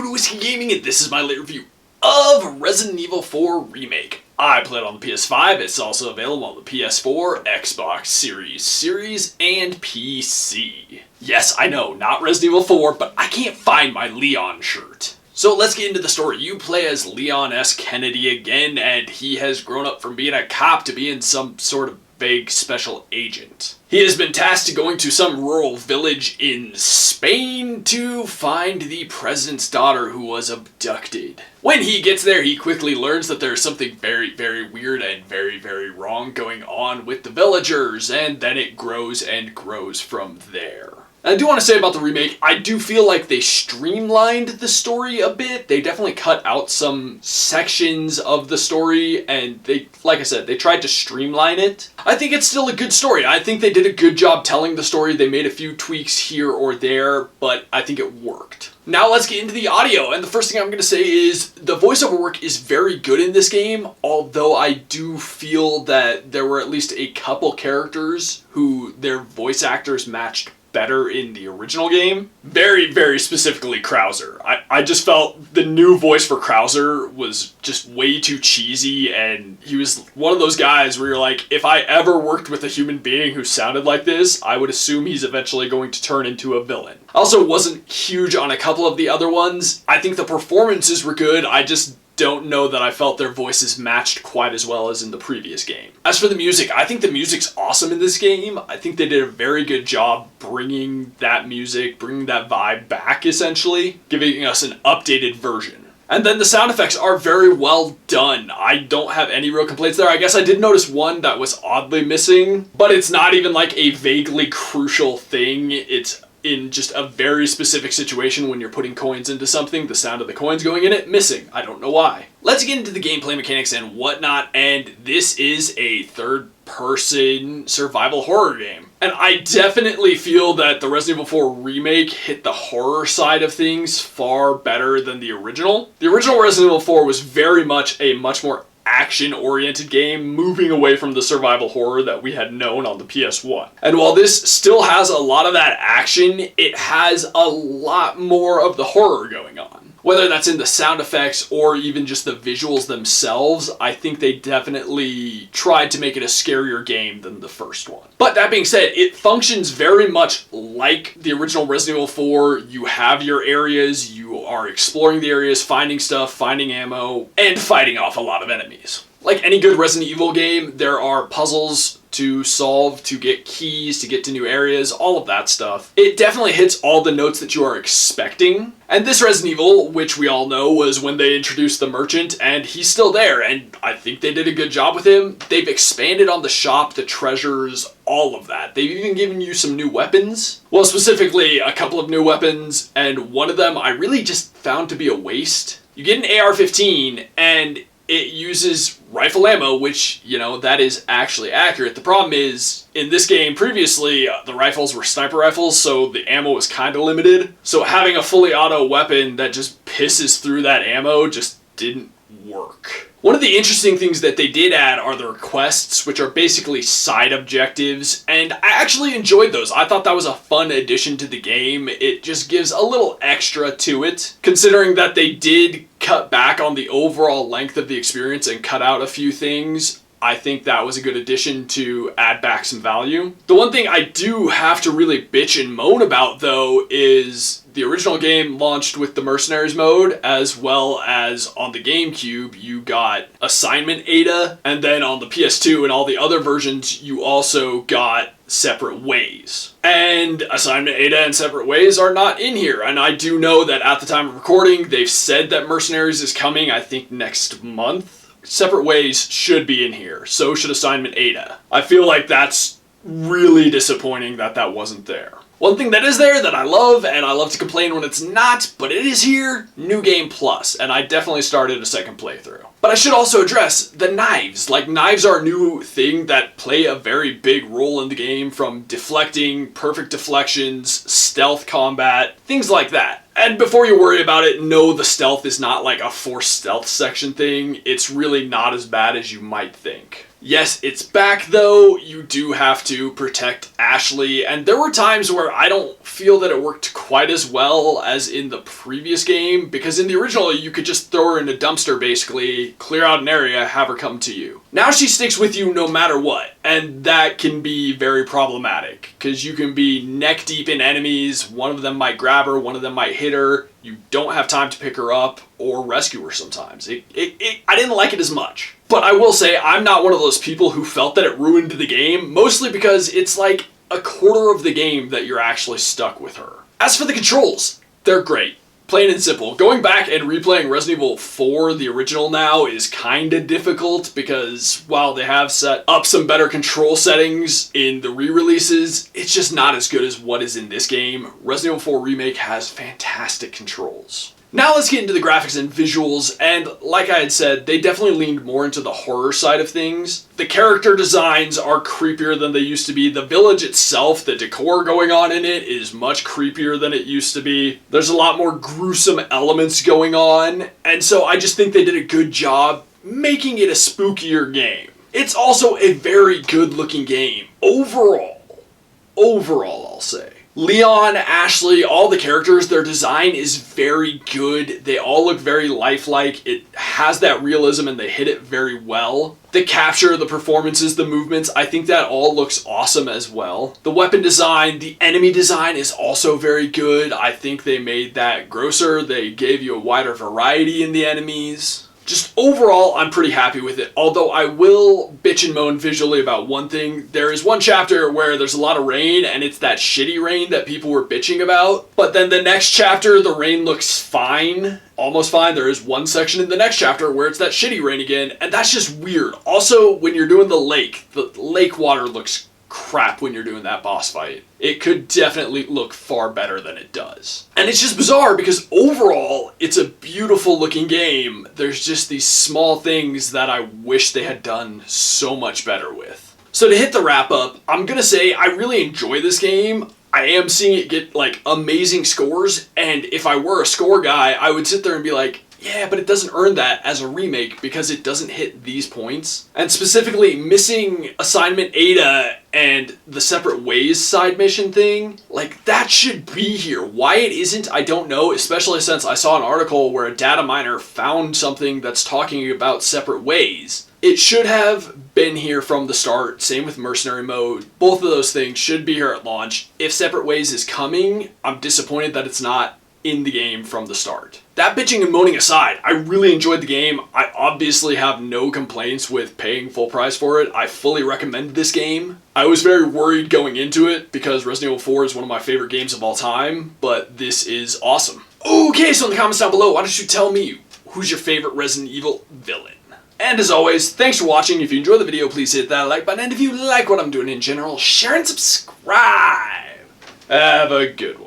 to Whiskey Gaming, and this is my late review of Resident Evil 4 Remake. I played it on the PS5, it's also available on the PS4, Xbox Series, and PC. Yes, I know, not Resident Evil 4, but I can't find my Leon shirt. So let's get into the story. You play as Leon S. Kennedy again, and he has grown up from being a cop to being some sort of vague special agent. He has been tasked to going to some rural village in Spain to find the president's daughter who was abducted. When he gets there, he quickly learns that there's something very, very weird and very, very wrong going on with the villagers, and then it grows and grows from there. I do want to say about the remake, I do feel like they streamlined the story a bit. They definitely cut out some sections of the story, and they, like I said, they tried to streamline it. I think it's still a good story. I think they did a good job telling the story. They made a few tweaks here or there, but I think it worked. Now let's get into the audio, and the first thing I'm going to say is the voiceover work is very good in this game, although I do feel that there were at least a couple characters who their voice actors matched better in the original game. Very, very specifically Krauser. I just felt the new voice for Krauser was just way too cheesy, and he was one of those guys where you're like, if I ever worked with a human being who sounded like this, I would assume he's eventually going to turn into a villain. I also wasn't huge on a couple of the other ones. I think the performances were good, I just don't know that I felt their voices matched quite as well as in the previous game. As for the music, I think the music's awesome in this game. I think they did a very good job bringing that music, bringing that vibe back essentially, giving us an updated version. And then the sound effects are very well done. I don't have any real complaints there. I guess I did notice one that was oddly missing, but it's not even like a vaguely crucial thing. It's in just a very specific situation when you're putting coins into something, the sound of the coins going in it, missing. I don't know why. Let's get into the gameplay mechanics and whatnot, and this is a third-person survival horror game. And I definitely feel that the Resident Evil 4 Remake hit the horror side of things far better than the original. The original Resident Evil 4 was very much a much more action-oriented game, moving away from the survival horror that we had known on the PS1. And while this still has a lot of that action, it has a lot more of the horror going on. Whether that's in the sound effects or even just the visuals themselves, I think they definitely tried to make it a scarier game than the first one. But that being said, it functions very much like the original Resident Evil 4. You have your areas, you are exploring the areas, finding stuff, finding ammo, and fighting off a lot of enemies. Like any good Resident Evil game, there are puzzles to solve, to get keys, to get to new areas, all of that stuff. It definitely hits all the notes that you are expecting. And this Resident Evil, which we all know, was when they introduced the merchant, and he's still there, and I think they did a good job with him. They've expanded on the shop, the treasures, all of that. They've even given you some new weapons. Well, specifically, a couple of new weapons, and one of them I really just found to be a waste. You get an AR-15, and it uses rifle ammo, which, you know, that is actually accurate. The problem is, in this game previously, the rifles were sniper rifles, so the ammo was kind of limited. So having a fully auto weapon that just pisses through that ammo just didn't work. One of the interesting things that they did add are the requests, which are basically side objectives, and I actually enjoyed those. I thought that was a fun addition to the game. It just gives a little extra to it, considering that they did cut back on the overall length of the experience and cut out a few things. I think that was a good addition to add back some value. The one thing I do have to really bitch and moan about, though, is the original game launched with the Mercenaries mode, as well as on the GameCube, you got Assignment Ada, and then on the PS2 and all the other versions, you also got Separate Ways. And Assignment Ada and Separate Ways are not in here, and I do know that at the time of recording, they've said that Mercenaries is coming, I think, next month. Separate Ways should be in here, so should Assignment Ada. I feel like that's really disappointing that that wasn't there. One thing that is there that I love, and I love to complain when it's not, but it is here, New Game Plus, and I definitely started a second playthrough. But I should also address the knives. Like, knives are a new thing that play a very big role in the game, from deflecting, perfect deflections, stealth combat, things like that. And before you worry about it, no, the stealth is not like a forced stealth section thing. It's really not as bad as you might think. Yes, it's back though. You do have to protect Ashley, and there were times where I don't feel that it worked quite as well as in the previous game, because in the original you could just throw her in a dumpster basically, clear out an area, have her come to you. Now she sticks with you no matter what, and that can be very problematic, because you can be neck deep in enemies, one of them might grab her, one of them might hit her, you don't have time to pick her up or rescue her sometimes. I didn't like it as much. But I will say, I'm not one of those people who felt that it ruined the game, mostly because it's like a quarter of the game that you're actually stuck with her. As for the controls, they're great. Plain and simple. Going back and replaying Resident Evil 4, the original now, is kinda difficult because while they have set up some better control settings in the re-releases, it's just not as good as what is in this game. Resident Evil 4 Remake has fantastic controls. Now let's get into the graphics and visuals, and like I had said, they definitely leaned more into the horror side of things. The character designs are creepier than they used to be. The village itself, the decor going on in it, is much creepier than it used to be. There's a lot more gruesome elements going on, and so I just think they did a good job making it a spookier game. It's also a very good looking game. Overall, I'll say. Leon, Ashley, all the characters, their design is very good. They all look very lifelike. It has that realism and they hit it very well. The capture, the performances, the movements, I think that all looks awesome as well. The weapon design, the enemy design is also very good. I think they made that grosser. They gave you a wider variety in the enemies. Just overall, I'm pretty happy with it, although I will bitch and moan visually about one thing. There is one chapter where there's a lot of rain, and it's that shitty rain that people were bitching about. But then the next chapter, the rain looks fine, almost fine. There is one section in the next chapter where it's that shitty rain again, and that's just weird. Also, when you're doing the lake water looks crap when you're doing that boss fight. It could definitely look far better than it does. And it's just bizarre because overall, it's a beautiful looking game. There's just these small things that I wish they had done so much better with. So to hit the wrap up, I'm gonna say I really enjoy this game. I am seeing it get like amazing scores, and if I were a score guy, I would sit there and be like, yeah, but it doesn't earn that as a remake because it doesn't hit these points. And specifically, missing Assignment Ada and the Separate Ways side mission thing, like, that should be here. Why it isn't, I don't know, especially since I saw an article where a data miner found something that's talking about Separate Ways. It should have been here from the start, same with Mercenary Mode. Both of those things should be here at launch. If Separate Ways is coming, I'm disappointed that it's not in the game from the start. That bitching and moaning aside, I really enjoyed the game. I obviously have no complaints with paying full price for it. I fully recommend this game. I was very worried going into it because Resident Evil 4 is one of my favorite games of all time, but this is awesome. Okay, so in the comments down below, why don't you tell me who's your favorite Resident Evil villain? And as always, thanks for watching. If you enjoyed the video, please hit that like button, and if you like what I'm doing in general, share and subscribe. Have a good one.